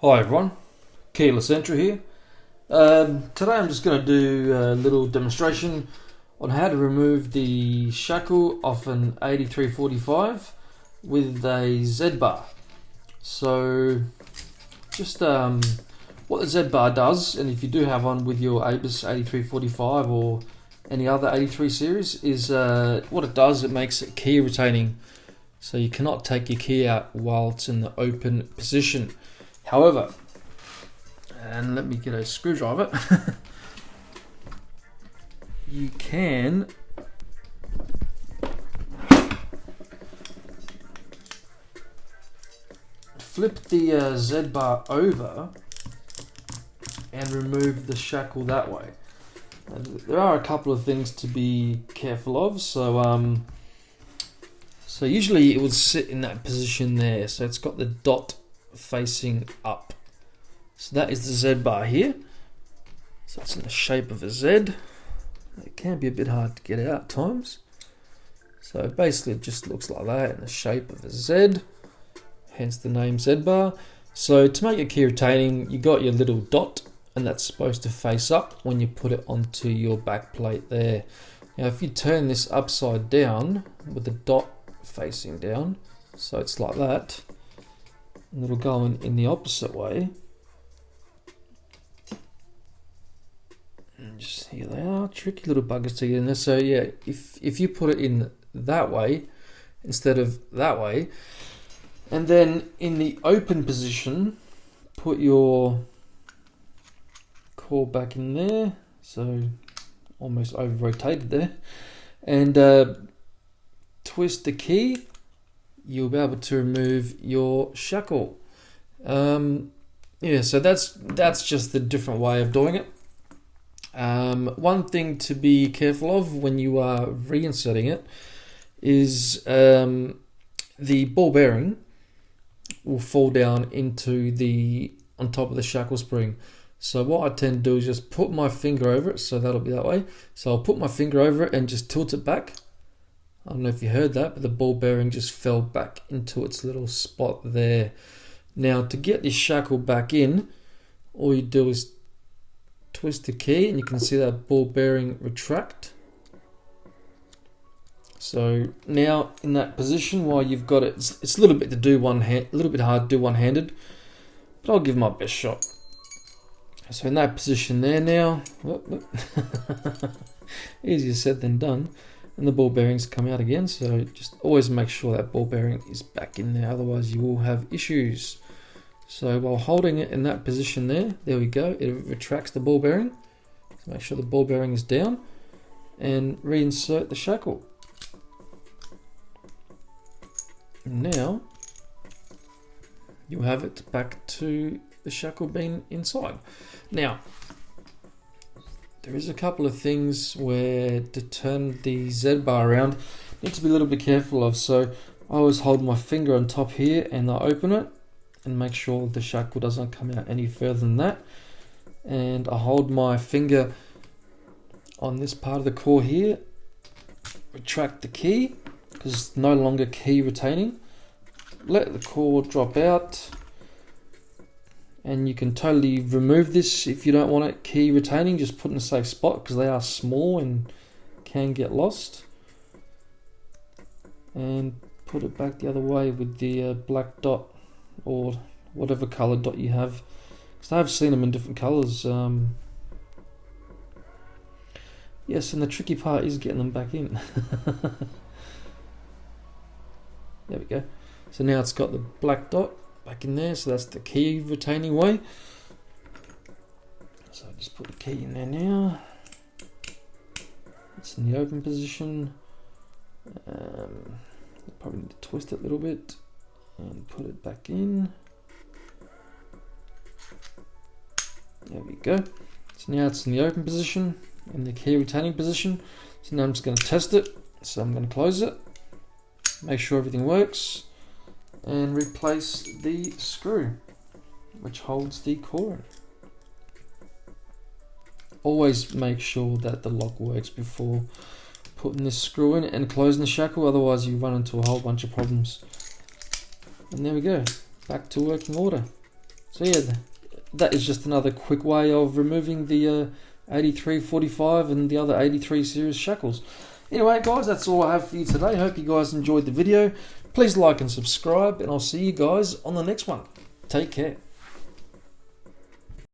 Hi everyone, Keyless Entry here. Today I'm just going to do a little demonstration on how to remove the shackle off an 8345 with a Z-bar. So just what the Z-bar does, and if you do have one with your ABUS 8345 or any other 83 series, is what it does, it makes it key retaining. So you cannot take your key out while it's in the open position. However, and let me get a screwdriver, you can flip the Z-bar over and remove the shackle that way. There are a couple of things to be careful of. So usually it would sit in that position there. So it's got the dot facing up. So that is the Z-bar here. So it's in the shape of a Z. It can be a bit hard to get out at times. So basically it just looks like that in the shape of a Z. Hence the name Z-bar. So to make it key retaining, you got your little dot, and that's supposed to face up when you put it onto your back plate there. Now if you turn this upside down with the dot facing down, so it's like that, and it'll go in the opposite way. And just here they are, tricky little buggers to get in there. So yeah, if you put it in that way instead of that way, and then in the open position, put your core back in there, so almost over rotated there, and twist the key, you'll be able to remove your shackle. Yeah, so that's just the different way of doing it. One thing to be careful of when you are reinserting it is the ball bearing will fall down on top of the shackle spring. So what I tend to do is just put my finger over it, so that'll be that way. So I'll put my finger over it and just tilt it back. I don't know if you heard that, but the ball bearing just fell back into its little spot there. Now to get this shackle back in, all you do is twist the key and you can see that ball bearing retract. So now in that position, while you've got it, it's a little bit hard to do one-handed, but I'll give my best shot. So in that position there now, easier said than done, and the ball bearings come out again. So just always make sure that ball bearing is back in there, otherwise you will have issues. So while holding it in that position there we go, it retracts the ball bearing. So make sure the ball bearing is down and reinsert the shackle. Now you have it back to the shackle being inside. Now there is a couple of things where to turn the Z-bar around, need to be a little bit careful of. So I always hold my finger on top here and I open it and make sure the shackle doesn't come out any further than that. And I hold my finger on this part of the core here, retract the key because it's no longer key retaining. Let the core drop out, and you can totally remove this if you don't want it key retaining. Just put in a safe spot because they are small and can get lost. And put it back the other way with the black dot or whatever color dot you have, because I've seen them in different colors. Yes, and the tricky part is getting them back in. There we go. So now it's got the black dot back in there, so that's the key retaining way. So I just put the key in there now. It's in the open position. Probably need to twist it a little bit and put it back in. There we go. So now it's in the open position, in the key retaining position. So now I'm just going to test it. So I'm going to close it, make sure everything works, and replace the screw which holds the core in. Always make sure that the lock works before putting this screw in and closing the shackle, otherwise you run into a whole bunch of problems. And there we go, back to working order. So yeah, that is just another quick way of removing the 8345 and the other 83 series shackles. Anyway guys, that's all I have for you today. Hope you guys enjoyed the video. Please like and subscribe, and I'll see you guys on the next one. Take care.